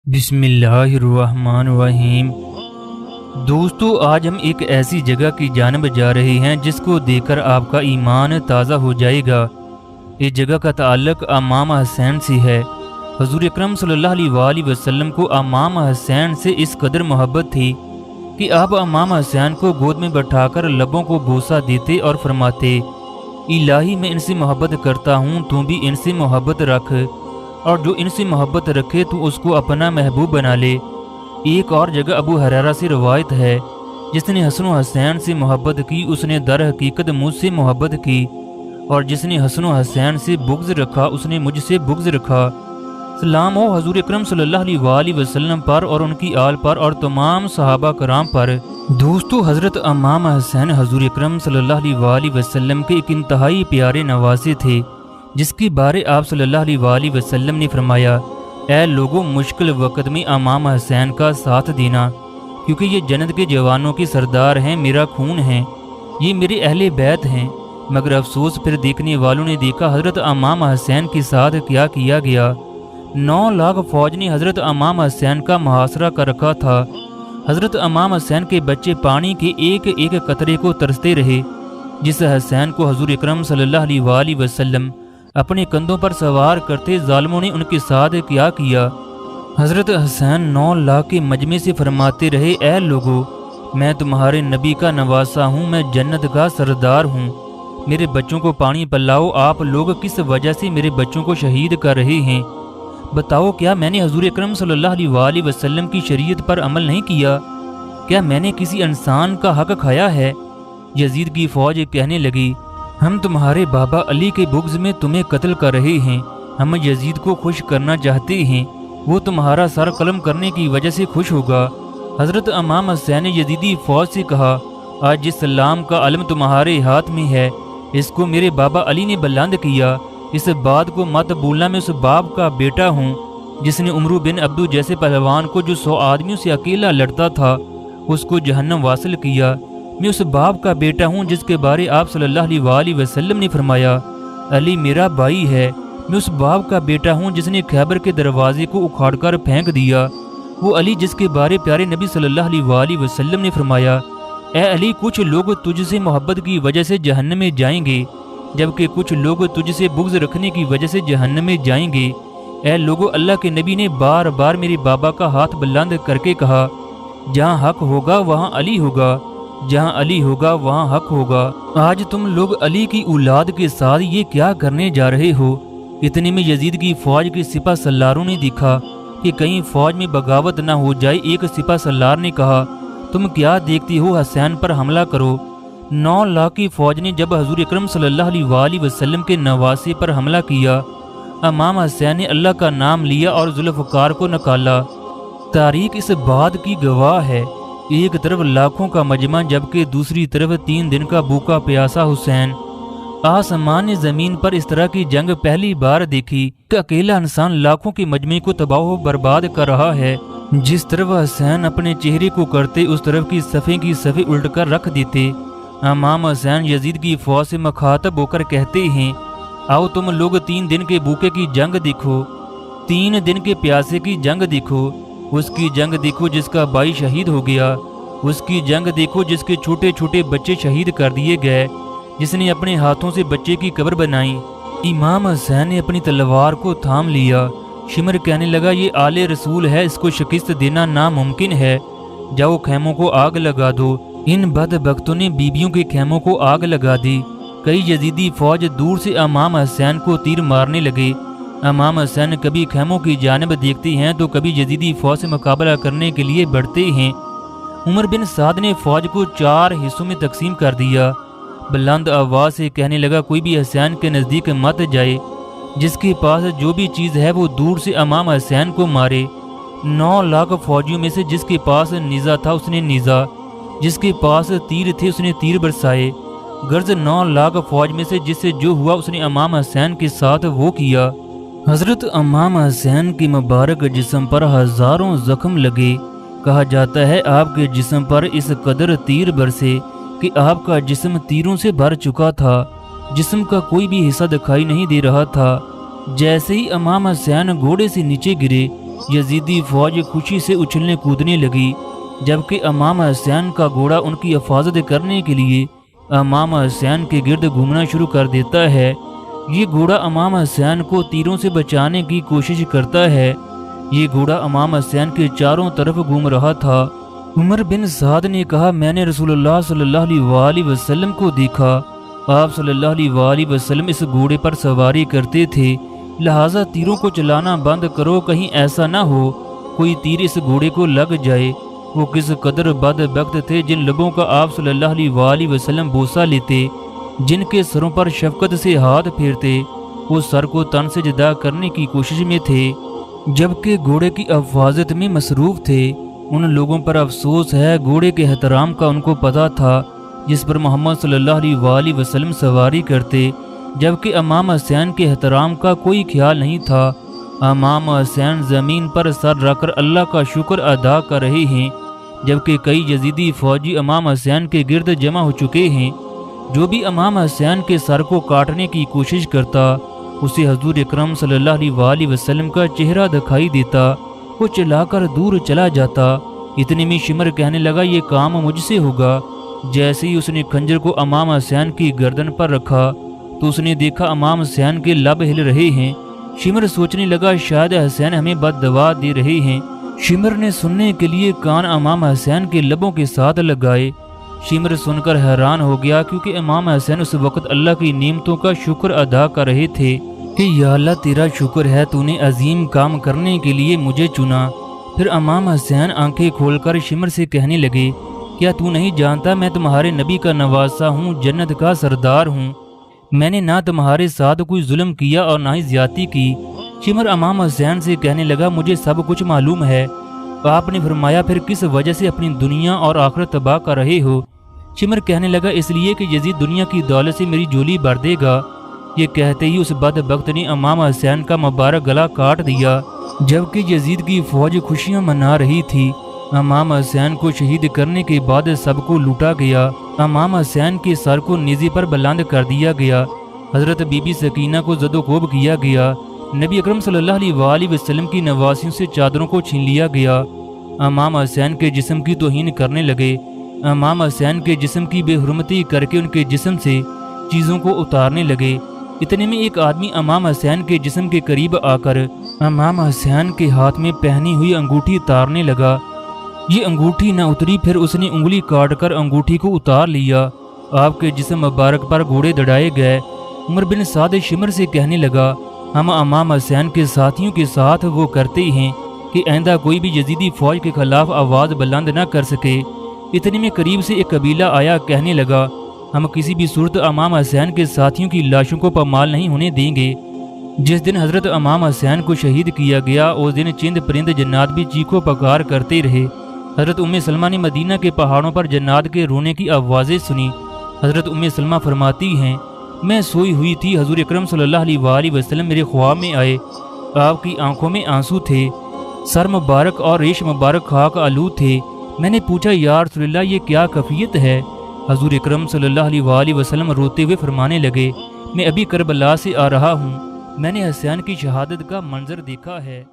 بسم اللہ الرحمن الرحیم۔ دوستو، آج ہم ایک ایسی جگہ کی جانب جا رہے ہیں جس کو دیکھ کر آپ کا ایمان تازہ ہو جائے گا۔ اس جگہ کا تعلق امام حسین سے ہے۔ حضور اکرم صلی اللہ علیہ وآلہ وسلم کو امام حسین سے اس قدر محبت تھی کہ آپ امام حسین کو گود میں بٹھا کر لبوں کو بوسہ دیتے اور فرماتے، الہی میں ان سے محبت کرتا ہوں، تو بھی ان سے محبت رکھ، اور جو ان سے محبت رکھے تو اس کو اپنا محبوب بنا لے۔ ایک اور جگہ ابو ہریرہ سے روایت ہے، جس نے حسن و حسین سے محبت کی اس نے در حقیقت مجھ سے محبت کی، اور جس نے حسن و حسین سے بغض رکھا اس نے مجھ سے بغض رکھا۔ سلام ہو حضور اکرم صلی اللہ علیہ وآلہ وسلم پر اور ان کی آل پر اور تمام صحابہ کرام پر۔ دوستو، حضرت امام حسین حضور اکرم صلی اللہ علیہ وآلہ وسلم کے ایک انتہائی پیارے نواسے تھے، جس کے بارے آپ صلی اللہ علیہ وآلہ وسلم نے فرمایا، اے لوگوں، مشکل وقت میں امام حسین کا ساتھ دینا، کیونکہ یہ جنت کے جوانوں کے سردار ہیں، میرا خون ہیں، یہ میرے اہل بیت ہیں۔ مگر افسوس، پھر دیکھنے والوں نے دیکھا حضرت امام حسین کے ساتھ کیا کیا گیا۔ 9 لاکھ فوج نے حضرت امام حسین کا محاصرہ کر رکھا تھا۔ حضرت امام حسین کے بچے پانی کے ایک ایک قطرے کو ترستے رہے، جس حسین کو حضور اکرم صلی اللہ علیہ وآلہ وسلم اپنے کندھوں پر سوار کرتے ظالموں نے ان کے ساتھ کیا کیا۔ حضرت حسین 9 لاکھ کے مجمع سے فرماتے رہے، اے لوگو، میں تمہارے نبی کا نواسا ہوں، میں جنت کا سردار ہوں، میرے بچوں کو پانی پلاؤ۔ آپ لوگ کس وجہ سے میرے بچوں کو شہید کر رہے ہیں؟ بتاؤ، کیا میں نے حضور اکرم صلی اللہ علیہ وآلہ وسلم کی شریعت پر عمل نہیں کیا؟ کیا میں نے کسی انسان کا حق کھایا ہے؟ یزید کی فوج کہنے لگی، ہم تمہارے بابا علی کے بغض میں تمہیں قتل کر رہے ہیں، ہم یزید کو خوش کرنا چاہتے ہیں، وہ تمہارا سر قلم کرنے کی وجہ سے خوش ہوگا۔ حضرت امام حسین نے یزیدی فوج سے کہا، آج جس اسلام کا علم تمہارے ہاتھ میں ہے، اس کو میرے بابا علی نے بلند کیا، اس بات کو مت بھولنا، میں اس باپ کا بیٹا ہوں جس نے عمرو بن عبدو جیسے پہلوان کو، جو 100 آدمیوں سے اکیلا لڑتا تھا، اس کو جہنم واصل کیا۔ میں اس باپ کا بیٹا ہوں جس کے بارے آپ صلی اللہ علیہ وآلہ وسلم نے فرمایا، علی میرا بھائی ہے۔ میں اس باپ کا بیٹا ہوں جس نے خیبر کے دروازے کو اکھاڑ کر پھینک دیا، وہ علی جس کے بارے پیارے نبی صلی اللہ علیہ وآلہ وسلم نے فرمایا، اے علی، کچھ لوگ تجھ سے محبت کی وجہ سے جہنم میں جائیں گے، جبکہ کچھ لوگ تجھ سے بغض رکھنے کی وجہ سے جہنم میں جائیں گے۔ اے لوگو، اللہ کے نبی نے بار بار میرے بابا کا ہاتھ بلند کر کے کہا، جہاں حق ہوگا وہاں علی ہوگا، جہاں علی ہوگا وہاں حق ہوگا۔ آج تم لوگ علی کی اولاد کے ساتھ یہ کیا کرنے جا رہے ہو؟ اتنے میں یزید کی فوج کے سپہ سالاروں نے دیکھا کہ کہیں فوج میں بغاوت نہ ہو جائے۔ ایک سپہ سالار نے کہا، تم کیا دیکھتی ہو، حسین پر حملہ کرو۔ 9 لاکھ کی فوج نے جب حضور اکرم صلی اللہ علیہ وآلہ وسلم کے نواسے پر حملہ کیا، امام حسین نے اللہ کا نام لیا اور ذوالفقار کو نکالا۔ تاریخ اس بات کی گواہ ہے، ایک طرف لاکھوں کا مجمع جبکہ دوسری طرف 3 دن کا بھوکا پیاسا حسین۔ آسمان نے زمین پر اس طرح کی جنگ پہلی بار دیکھی کہ اکیلا انسان لاکھوں کے مجمع کو تباہ و برباد کر رہا ہے۔ جس طرف حسین اپنے چہرے کو کرتے، اس طرف کی صفیں الٹ کر رکھ دیتے۔ امام حسین یزید کی فوج سے مخاطب ہو کر کہتے ہیں، آؤ تم لوگ 3 دن کے بھوکے کی جنگ دیکھو، 3 دن کے پیاسے کی جنگ دیکھو، اس کی جنگ دیکھو جس کا بھائی شہید ہو گیا، اس کی جنگ دیکھو جس کے چھوٹے چھوٹے بچے شہید کر دیے گئے، جس نے اپنے ہاتھوں سے بچے کی قبر بنائی۔ امام حسین نے اپنی تلوار کو تھام لیا۔ شمر کہنے لگا، یہ آل رسول ہے، اس کو شکست دینا ناممکن ہے، جاؤ خیموں کو آگ لگا دو۔ ان بدبختوں نے بیبیوں کے خیموں کو آگ لگا دی۔ کئی یزیدی فوج دور سے امام حسین کو تیر مارنے لگے۔ امام حسین کبھی خیموں کی جانب دیکھتے ہیں تو کبھی یزیدی فوج سے مقابلہ کرنے کے لیے بڑھتے ہیں۔ عمر بن سعد نے فوج کو 4 حصوں میں تقسیم کر دیا۔ بلند آواز سے کہنے لگا، کوئی بھی حسین کے نزدیک مت جائے، جس کے پاس جو بھی چیز ہے وہ دور سے امام حسین کو مارے۔ 9 لاکھ فوجیوں میں سے جس کے پاس نیزہ تھا اس نے نیزہ، جس کے پاس تیر تھے اس نے تیر برسائے۔ غرض 9 لاکھ فوج میں سے جس سے جو ہوا اس نے امام حسین کے ساتھ وہ کیا۔ حضرت امام حسین کی مبارک جسم پر ہزاروں زخم لگے۔ کہا جاتا ہے آپ کے جسم پر اس قدر تیر برسے کہ آپ کا جسم تیروں سے بھر چکا تھا، جسم کا کوئی بھی حصہ دکھائی نہیں دے رہا تھا۔ جیسے ہی امام حسین گھوڑے سے نیچے گرے، یزیدی فوج خوشی سے اچھلنے کودنے لگی، جبکہ امام حسین کا گھوڑا ان کی حفاظت کرنے کے لیے امام حسین کے گرد گھومنا شروع کر دیتا ہے۔ یہ گھوڑا امام حسین کو تیروں سے بچانے کی کوشش کرتا ہے۔ یہ گھوڑا امام حسین کے چاروں طرف گھوم رہا تھا۔ عمر بن سعد نے کہا، میں نے رسول اللہ صلی اللہ علیہ وآلہ وسلم کو دیکھا۔ آپ صلی اللہ علیہ وآلہ وسلم اس گھوڑے پر سواری کرتے تھے، لہٰذا تیروں کو چلانا بند کرو، کہیں ایسا نہ ہو کوئی تیر اس گھوڑے کو لگ جائے۔ وہ کس قدر بدبخت تھے جن لوگوں کا آپ صلی اللہ علیہ وآلہ وسلم بوسہ لیتے، جن کے سروں پر شفقت سے ہاتھ پھیرتے، وہ سر کو تن سے جدا کرنے کی کوشش میں تھے، جبکہ گھوڑے کی حفاظت میں مصروف تھے۔ ان لوگوں پر افسوس ہے، گھوڑے کے احترام کا ان کو پتہ تھا جس پر محمد صلی اللہ علیہ وآلہ وسلم سواری کرتے، جبکہ امام حسین کے احترام کا کوئی خیال نہیں تھا۔ امام حسین زمین پر سر رکھ کر اللہ کا شکر ادا کر رہے ہیں، جبکہ کئی یزیدی فوجی امام حسین کے گرد جمع ہو چکے ہیں۔ جو بھی امام حسین کے سر کو کاٹنے کی کوشش کرتا، اسے حضور اکرم صلی اللہ علیہ وآلہ وسلم کا چہرہ دکھائی دیتا، وہ چلا کر دور چلا جاتا۔ اتنے میں شمر کہنے لگا، یہ کام مجھ سے ہوگا۔ جیسے ہی اس نے خنجر کو امام حسین کی گردن پر رکھا تو اس نے دیکھا امام حسین کے لب ہل رہے ہیں۔ شمر سوچنے لگا، شاید حسین ہمیں بد دعا دے رہے ہیں۔ شمر نے سننے کے لیے کان امام حسین کے لبوں کے ساتھ لگائے۔ شمر سن کر حیران ہو گیا، کیونکہ امام حسین اس وقت اللہ کی نعمتوں کا شکر ادا کر رہے تھے کہ یا اللہ تیرا شکر ہے، تو نے عظیم کام کرنے کے لیے مجھے چنا۔ پھر امام حسین آنکھیں کھول کر شمر سے کہنے لگے، کیا تو نہیں جانتا میں تمہارے نبی کا نواسہ ہوں، جنت کا سردار ہوں؟ میں نے نہ تمہارے ساتھ کوئی ظلم کیا اور نہ ہی زیادتی کی۔ شمر امام حسین سے کہنے لگا، مجھے سب کچھ معلوم ہے۔ آپ نے فرمایا، پھر کس وجہ سے اپنی دنیا اور آخرت تباہ کر رہے ہو؟ شمر کہنے لگا، اس لیے کہ یزید دنیا کی دولت سے میری جھولی بھر دے گا۔ یہ کہتے ہی اس بدبخت نے امام حسین کا مبارک گلا کاٹ دیا، جبکہ یزید کی فوج خوشیاں منا رہی تھی۔ امام حسین کو شہید کرنے کے بعد سب کو لوٹا گیا۔ امام حسین کے سر کو نیزے پر بلند کر دیا گیا۔ حضرت بی بی سکینہ کو زد و کوب کیا گیا۔ نبی اکرم صلی اللہ علیہ وآلہ وسلم کی نواسیوں سے چادروں کو چھین لیا گیا۔ امام حسین کے جسم کی توہین کرنے لگے۔ امام حسین کے جسم کی بے حرمتی کر کے ان کے جسم سے چیزوں کو اتارنے لگے۔ اتنے میں ایک آدمی امام حسین کے جسم کے قریب آ کر امام حسین کے ہاتھ میں پہنی ہوئی انگوٹھی اتارنے لگا۔ یہ انگوٹھی نہ اتری، پھر اس نے انگلی کاٹ کر انگوٹھی کو اتار لیا۔ آپ کے جسم مبارک پر گھوڑے دڑائے گئے۔ عمر بن سعد شمر سے کہنے لگا، ہم امام حسین کے ساتھیوں کے ساتھ وہ کرتے ہیں کہ آئندہ کوئی بھی یزیدی فوج کے خلاف آواز بلند نہ کر سکے۔ اتنے میں قریب سے ایک قبیلہ آیا، کہنے لگا، ہم کسی بھی صورت امام حسین کے ساتھیوں کی لاشوں کو پامال نہیں ہونے دیں گے۔ جس دن حضرت امام حسین کو شہید کیا گیا، اس دن چند پرند جنات بھی چیخو پکار کرتے رہے۔ حضرت ام سلمہ نے مدینہ کے پہاڑوں پر جنات کے رونے کی آوازیں سنی۔ حضرت ام سلمہ فرماتی ہیں، میں سوئی ہوئی تھی، حضور اکرم صلی اللہ علیہ وآلہ وسلم میرے خواب میں آئے۔ آپ کی آنکھوں میں آنسو تھے، سر مبارک اور ریش مبارک خاک آلود تھے۔ میں نے پوچھا، یا رسول اللہ یہ کیا کیفیت ہے؟ حضور اکرم صلی اللہ علیہ وآلہ وسلم روتے ہوئے فرمانے لگے، میں ابھی کربلا سے آ رہا ہوں، میں نے حسین کی شہادت کا منظر دیکھا ہے۔